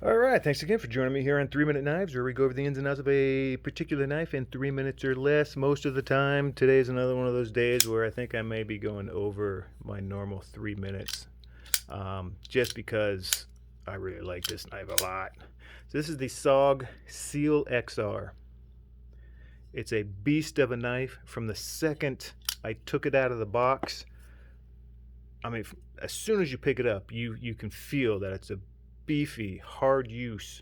All right, thanks again for joining me here on 3 Minute Knives, where we go over the ins and outs of a particular knife in 3 minutes or less most of the time. Today is another one of those days where I think I may be going over my normal 3 minutes, just because I really like this knife a lot. So this is the SOG Seal XR. It's a beast of a knife. From the second I took it out of the box, I mean, as soon as you pick it up, you can feel that it's a beefy, hard use,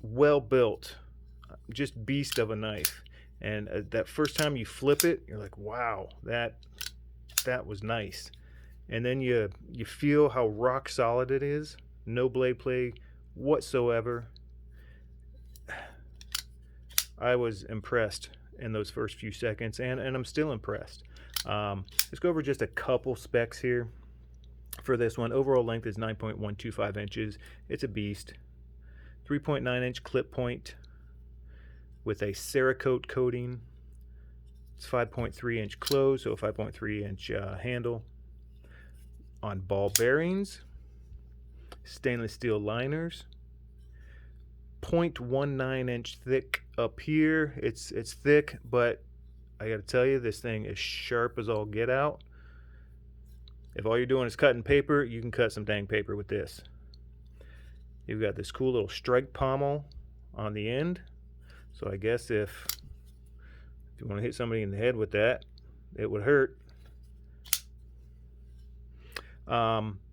well built, just beast of a knife. And that first time you flip it, you're like, wow, that was nice. And then you feel how rock solid it is. No blade play whatsoever. I was impressed in those first few seconds, and I'm still impressed. Let's go over just a couple specs here for this one. Overall length is 9.125 inches. It's a beast. 3.9-inch clip point with a Cerakote coating. It's 5.3-inch close, so a 5.3-inch handle. On ball bearings, stainless steel liners. 0.19-inch thick up here. It's thick, but I gotta tell you, this thing is sharp as all get out. If all you're doing is cutting paper, you can cut some dang paper with this. You've got this cool little strike pommel on the end. So I guess if you want to hit somebody in the head with that, it would hurt. S35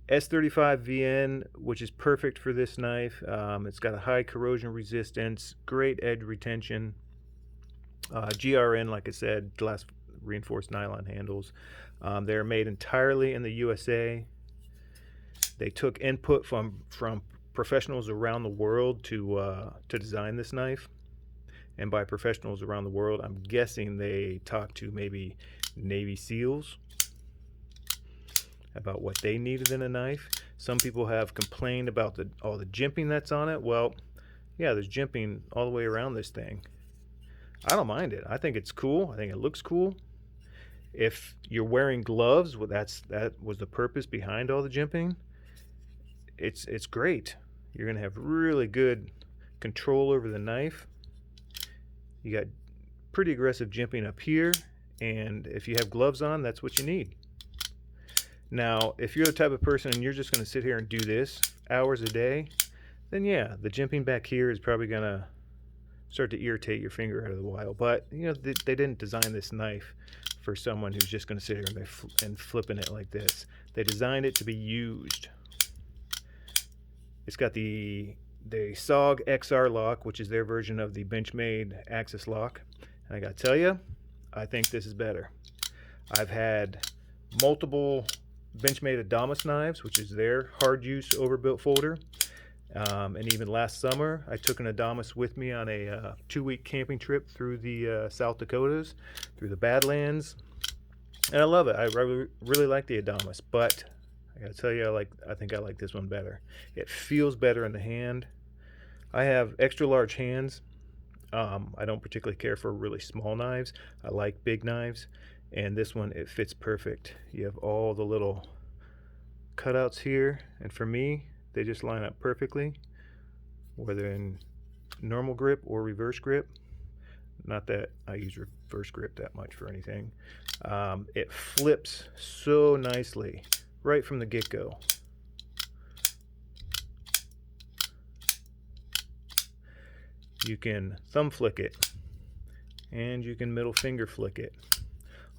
VN, which is perfect for this knife. It's got a high corrosion resistance, great edge retention. GRN, like I said, glass reinforced nylon handles. They're made entirely in the USA. They took input from professionals around the world to design this knife. And by professionals around the world, I'm guessing they talked to maybe Navy SEALs about what they needed in a knife. Some people have complained about all the jimping that's on it. Well, yeah, there's jimping all the way around this thing. I don't mind it. I think it's cool. I think it looks cool. If you're wearing gloves, well, that was the purpose behind all the jimping. It's great. You're gonna have really good control over the knife. You got pretty aggressive jimping up here, and if you have gloves on, that's what you need. Now, if you're the type of person and you're just going to sit here and do this hours a day, then yeah, the jimping back here is probably going to start to irritate your finger out of the while. But you know, they didn't design this knife for someone who's just going to sit here and flipping it like this. They designed it to be used. It's got the SOG XR lock, which is their version of the Benchmade Axis lock. And I got to tell you, I think this is better. I've had multiple Benchmade Adamas knives, which is their hard use overbuilt folder. And even last summer, I took an Adamas with me on a 2-week camping trip through the South Dakotas, through the Badlands. And I love it. I really like the Adamas, but I gotta tell you, I think I like this one better. It feels better in the hand. I have extra large hands. I don't particularly care for really small knives. I like big knives, and this one, it fits perfect. You have all the little cutouts here, and for me, they just line up perfectly, whether in normal grip or reverse grip. Not that I use reverse grip that much for anything. It flips so nicely right from the get-go. You can thumb flick it, and you can middle finger flick it.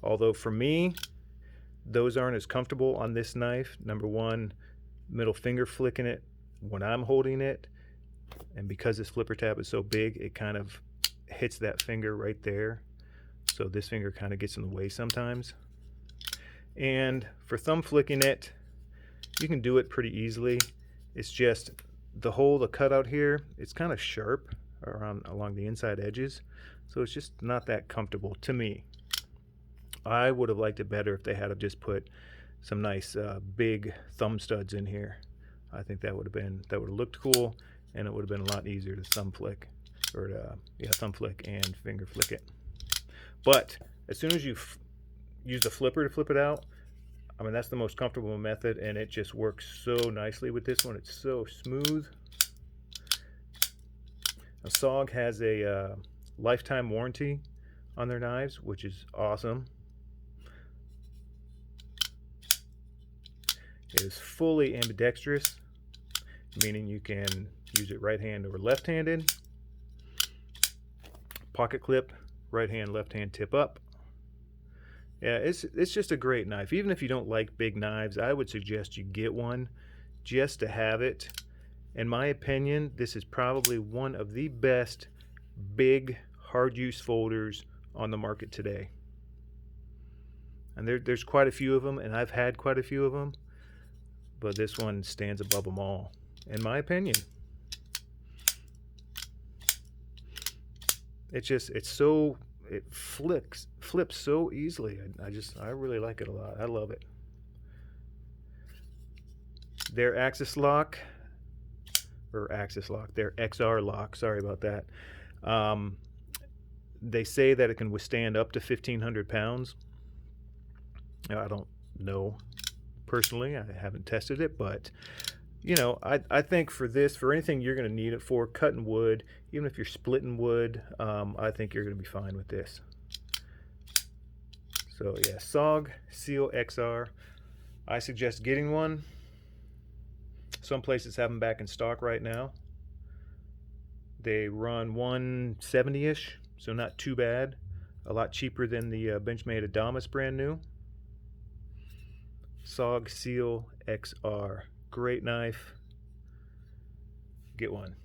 Although for me, those aren't as comfortable on this knife. Number one, middle finger flicking it when I'm holding it, and because this flipper tab is so big, it kind of hits that finger right there. So this finger kind of gets in the way sometimes. And for thumb flicking it, you can do it pretty easily. It's just the cutout here, it's kind of sharp along the inside edges, so it's just not that comfortable to me. I would have liked it better if they had just put some nice big thumb studs in here. I think that would have looked cool, and it would have been a lot easier to thumb flick, or to, thumb flick and finger flick it. But as soon as you use the flipper to flip it out, I mean, that's the most comfortable method, and it just works so nicely with this one. It's so smooth. Now, SOG has a lifetime warranty on their knives, which is awesome. It is fully ambidextrous, meaning you can use it right hand or left handed. Pocket clip, right hand, left hand, tip up. Yeah, it's just a great knife. Even if you don't like big knives, I would suggest you get one just to have it. In my opinion, this is probably one of the best big hard use folders on the market today. And there's quite a few of them, and I've had quite a few of them, but this one stands above them all, in my opinion. It flips so easily. I really like it a lot. I love it. Their their XR lock, sorry about that. They say that it can withstand up to 1,500 pounds. Now, I don't know personally, I haven't tested it, but you know, I think for anything you're going to need it for, cutting wood, even if you're splitting wood, I think you're going to be fine with this. So yeah, SOG Seal XR. I suggest getting one. Some places have them back in stock right now. They run 170-ish, so not too bad. A lot cheaper than the Benchmade Adamas brand new. SOG Seal XR. Great knife. Get one.